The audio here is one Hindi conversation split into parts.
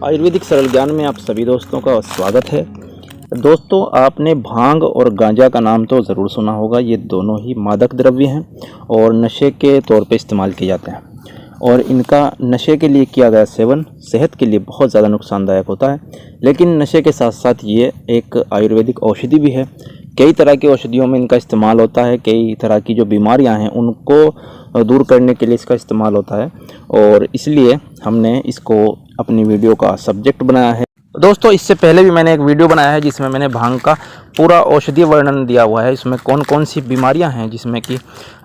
आयुर्वेदिक सरल ज्ञान में आप सभी दोस्तों का स्वागत है। दोस्तों, आपने भांग और गांजा का नाम तो ज़रूर सुना होगा। ये दोनों ही मादक द्रव्य हैं और नशे के तौर पे इस्तेमाल किए जाते हैं और इनका नशे के लिए किया गया सेवन सेहत के लिए बहुत ज़्यादा नुकसानदायक होता है। लेकिन नशे के साथ साथ ये एक आयुर्वेदिक औषधि भी है। कई तरह की औषधियों में इनका इस्तेमाल होता है। कई तरह की जो बीमारियां हैं उनको दूर करने के लिए इसका इस्तेमाल होता है और इसलिए हमने इसको अपनी वीडियो का सब्जेक्ट बनाया है। दोस्तों, इससे पहले भी मैंने एक वीडियो बनाया है जिसमें मैंने भांग का पूरा औषधीय वर्णन दिया हुआ है। इसमें कौन कौन सी बीमारियां हैं जिसमें कि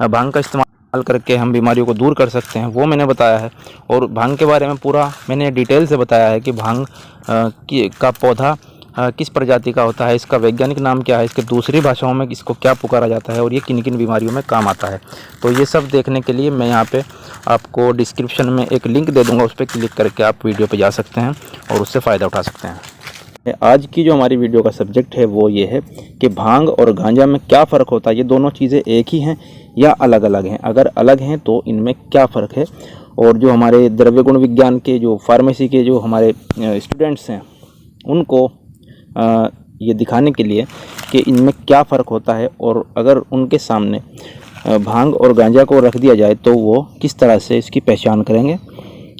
भांग का इस्तेमाल करके हम बीमारियों को दूर कर सकते हैं, वो मैंने बताया है। और भांग के बारे में पूरा मैंने डिटेल से बताया है कि भांग का पौधा किस प्रजाति का होता है, इसका वैज्ञानिक नाम क्या है, इसके दूसरी भाषाओं में इसको क्या पुकारा जाता है और ये किन किन बीमारियों में काम आता है। तो ये सब देखने के लिए मैं यहाँ पे आपको डिस्क्रिप्शन में एक लिंक दे दूँगा, उस पर क्लिक करके आप वीडियो पे जा सकते हैं और उससे फ़ायदा उठा सकते हैं। आज की जो हमारी वीडियो का सब्जेक्ट है वो ये है कि भांग और गांजा में क्या फ़र्क होता है। ये दोनों चीज़ें एक ही हैं या अलग अलग हैं? अगर अलग हैं तो इनमें क्या फ़र्क है। और जो हमारे द्रव्य गुण विज्ञान के जो फार्मेसी के जो हमारे स्टूडेंट्स हैं उनको ये दिखाने के लिए कि इनमें क्या फ़र्क होता है और अगर उनके सामने भांग और गांजा को रख दिया जाए तो वो किस तरह से इसकी पहचान करेंगे,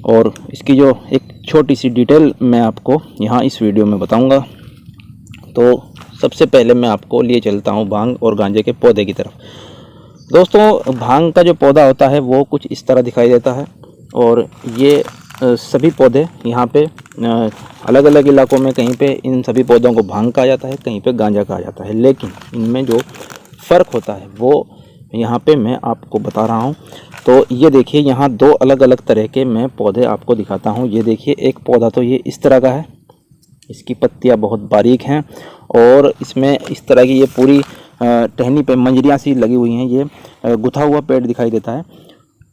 और इसकी जो एक छोटी सी डिटेल मैं आपको यहाँ इस वीडियो में बताऊँगा। तो सबसे पहले मैं आपको लिए चलता हूँ भांग और गांजे के पौधे की तरफ। दोस्तों, भांग का जो पौधा होता है वो कुछ इस तरह दिखाई देता है और ये सभी पौधे यहाँ पे अलग अलग इलाकों में कहीं पे इन सभी पौधों को भांग कहा जाता है, कहीं पे गांजा कहा जाता है। लेकिन इनमें जो फ़र्क होता है वो यहाँ पे मैं आपको बता रहा हूँ। तो ये देखिए, यहाँ दो अलग अलग तरह के मैं पौधे आपको दिखाता हूँ। ये देखिए, एक पौधा तो ये इस तरह का है, इसकी पत्तियाँ बहुत बारीक हैं और इसमें इस तरह की ये पूरी टहनी पे मंजरियाँ सी लगी हुई हैं। ये गुथा हुआ पेड़ दिखाई देता है।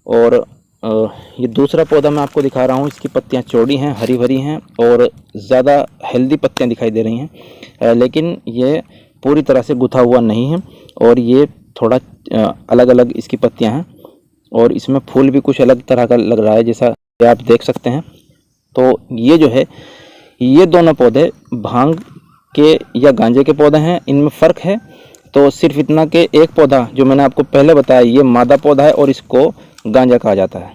और ये दूसरा पौधा मैं आपको दिखा रहा हूँ, इसकी पत्तियाँ चौड़ी हैं, हरी भरी हैं और ज़्यादा हेल्दी पत्तियाँ दिखाई दे रही हैं। लेकिन ये पूरी तरह से गुथा हुआ नहीं है और ये थोड़ा अलग अलग इसकी पत्तियाँ हैं और इसमें फूल भी कुछ अलग तरह का लग रहा है, जैसा आप देख सकते हैं। तो ये जो है, ये दोनों पौधे भांग के या गांजे के पौधे हैं। इनमें फ़र्क है तो सिर्फ इतना कि एक पौधा जो मैंने आपको पहले बताया ये मादा पौधा है और इसको गांजा कहा जाता है,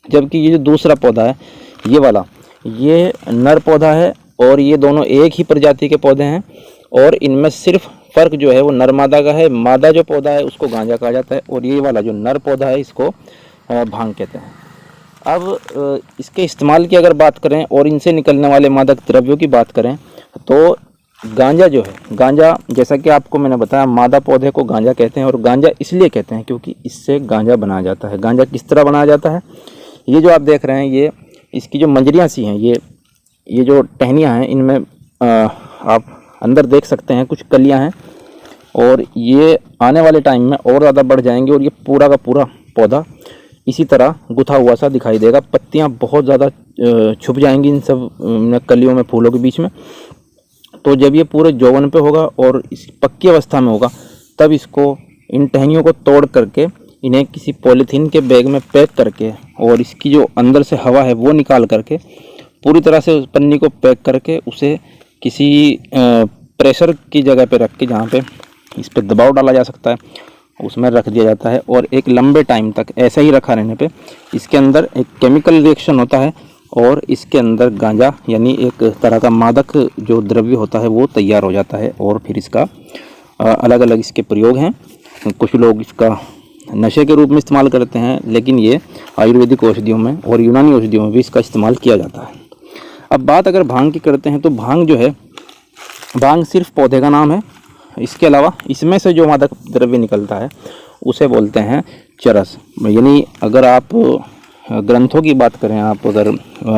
जबकि ये जो दूसरा पौधा है ये वाला, ये नर पौधा है और ये दोनों एक ही प्रजाति के पौधे हैं। और इनमें सिर्फ फ़र्क जो है वो नर मादा का है। मादा जो पौधा है उसको गांजा कहा जाता है और ये वाला जो नर पौधा है इसको भांग कहते हैं। अब इसके इस्तेमाल की अगर बात करें और इनसे निकलने वाले मादक द्रव्यों की बात करें तो गांजा जो है, गांजा जैसा कि आपको मैंने बताया, मादा पौधे को गांजा कहते हैं और गांजा इसलिए कहते हैं क्योंकि इससे गांजा बनाया जाता है। गांजा किस तरह बनाया जाता है, ये जो आप देख रहे हैं, ये इसकी जो मंजरियाँ सी हैं, ये जो टहनियाँ हैं, इनमें आप अंदर देख सकते हैं कुछ कलियाँ हैं और ये आने वाले टाइम में और ज़्यादा बढ़ जाएंगे और ये पूरा का पूरा पौधा इसी तरह गुथा हुआ सा दिखाई देगा। पत्तियाँ बहुत ज़्यादा छुप जाएंगी इन सब कलियों में, फूलों के बीच में। तो जब ये पूरे जौवन पे होगा और इस पक्की अवस्था में होगा तब इसको, इन टहनियों को तोड़ करके इन्हें किसी पॉलीथीन के बैग में पैक करके और इसकी जो अंदर से हवा है वो निकाल करके पूरी तरह से उस पन्नी को पैक करके उसे किसी प्रेशर की जगह पे रख के, जहाँ पे इस पर दबाव डाला जा सकता है, उसमें रख दिया जाता है। और एक लंबे टाइम तक ऐसा ही रखा रहने पे इसके अंदर एक केमिकल रिएक्शन होता है और इसके अंदर गांजा यानी एक तरह का मादक जो द्रव्य होता है वो तैयार हो जाता है। और फिर इसका अलग अलग इसके प्रयोग हैं। कुछ लोग इसका नशे के रूप में इस्तेमाल करते हैं, लेकिन ये आयुर्वेदिक औषधियों में और यूनानी औषधियों में भी इसका इस्तेमाल किया जाता है। अब बात अगर भांग की करते हैं तो भांग जो है, भांग सिर्फ पौधे का नाम है। इसके अलावा इसमें से जो मादक द्रव्य निकलता है उसे बोलते हैं चरस। यानी अगर आप ग्रंथों की बात करें, आप अगर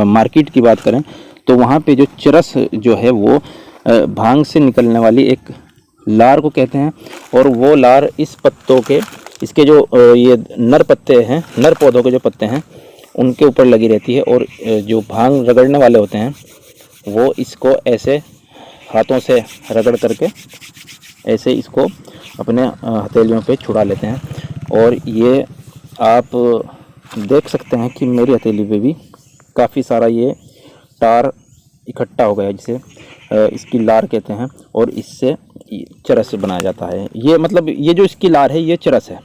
मार्केट की बात करें तो वहाँ पे जो चरस जो है वो भांग से निकलने वाली एक लार को कहते हैं। और वो लार इस पत्तों के, इसके जो ये नर पत्ते हैं, नर पौधों के जो पत्ते हैं उनके ऊपर लगी रहती है और जो भांग रगड़ने वाले होते हैं वो इसको ऐसे हाथों से रगड़ करके ऐसे इसको अपने हथेलियों पे छुड़ा लेते हैं। और ये आप देख सकते हैं कि मेरी हथेली पे भी काफ़ी सारा ये टार इकट्ठा हो गया जिसे इसकी लार कहते हैं, और इससे चरस बनाया जाता है। ये मतलब ये जो इसकी लार है ये चरस है।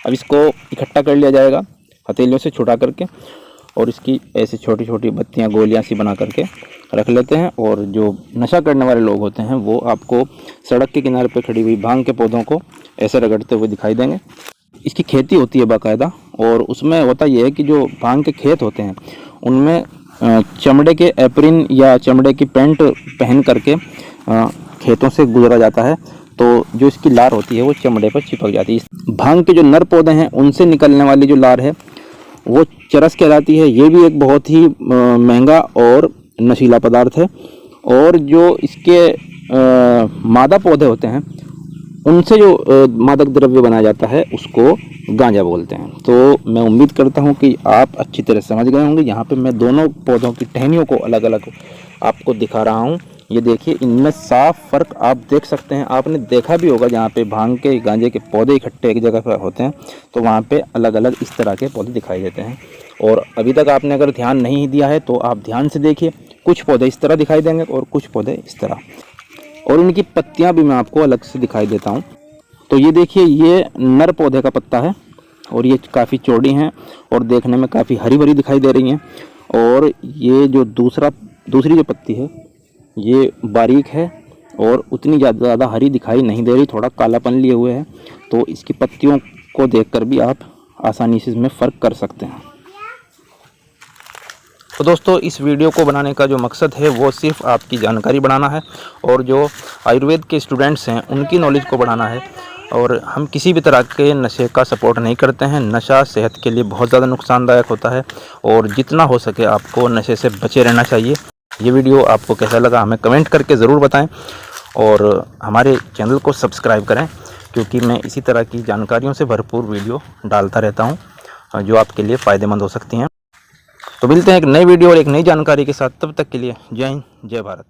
अब इसको इकट्ठा कर लिया जाएगा हथेलियों से छुटा करके, और इसकी ऐसे छोटी छोटी बत्तियां गोलियां सी बना करके रख लेते हैं। और जो नशा करने वाले लोग होते हैं वो आपको सड़क के किनारे पे खड़ी हुई भांग के पौधों को ऐसे रगड़ते हुए दिखाई देंगे। इसकी खेती होती है बाकायदा, और उसमें होता यह है कि जो भांग के खेत होते हैं उनमें चमड़े के एप्रिन या चमड़े की पैंट पहन करके खेतों से गुजरा जाता है, तो जो इसकी लार होती है वो चमड़े पर चिपक जाती है। भांग के जो नर पौधे हैं उनसे निकलने वाली जो लार है वो चरस कहलाती है। ये भी एक बहुत ही महंगा और नशीला पदार्थ है। और जो इसके मादा पौधे होते हैं उनसे जो मादक द्रव्य बनाया जाता है उसको गांजा बोलते हैं। तो मैं उम्मीद करता हूं कि आप अच्छी तरह समझ गए होंगे। यहाँ पे मैं दोनों पौधों की टहनियों को अलग अलग आपको दिखा रहा हूं। ये देखिए, इनमें साफ फ़र्क आप देख सकते हैं। आपने देखा भी होगा जहाँ पे भांग के गांजे के पौधे इकट्ठे एक जगह पर होते हैं तो वहाँ पे अलग अलग इस तरह के पौधे दिखाई देते हैं। और अभी तक आपने अगर ध्यान नहीं दिया है तो आप ध्यान से देखिए, कुछ पौधे इस तरह दिखाई देंगे और कुछ पौधे इस तरह, और इनकी पत्तियां भी मैं आपको अलग से दिखाई देता हूं। तो ये देखिए, ये नर पौधे का पत्ता है और ये काफ़ी चौड़ी हैं और देखने में काफ़ी हरी भरी दिखाई दे रही हैं। और ये जो दूसरी जो पत्ती है ये बारीक है और उतनी ज़्यादा हरी दिखाई नहीं दे रही, थोड़ा कालापन लिए हुए है। तो इसकी पत्तियों को देखकर भी आप आसानी से इसमें फ़र्क कर सकते हैं। तो दोस्तों, इस वीडियो को बनाने का जो मकसद है वो सिर्फ आपकी जानकारी बढ़ाना है और जो आयुर्वेद के स्टूडेंट्स हैं उनकी नॉलेज को बढ़ाना है। और हम किसी भी तरह के नशे का सपोर्ट नहीं करते हैं। नशा सेहत के लिए बहुत ज़्यादा नुकसानदायक होता है और जितना हो सके आपको नशे से बचे रहना चाहिए। ये वीडियो आपको कैसा लगा हमें कमेंट करके ज़रूर बताएं, और हमारे चैनल को सब्सक्राइब करें, क्योंकि मैं इसी तरह की जानकारियों से भरपूर वीडियो डालता रहता हूँ जो आपके लिए फ़ायदेमंद हो सकती हैं। तो मिलते हैं एक नई वीडियो और एक नई जानकारी के साथ। तब तक के लिए जय हिंद, जय भारत।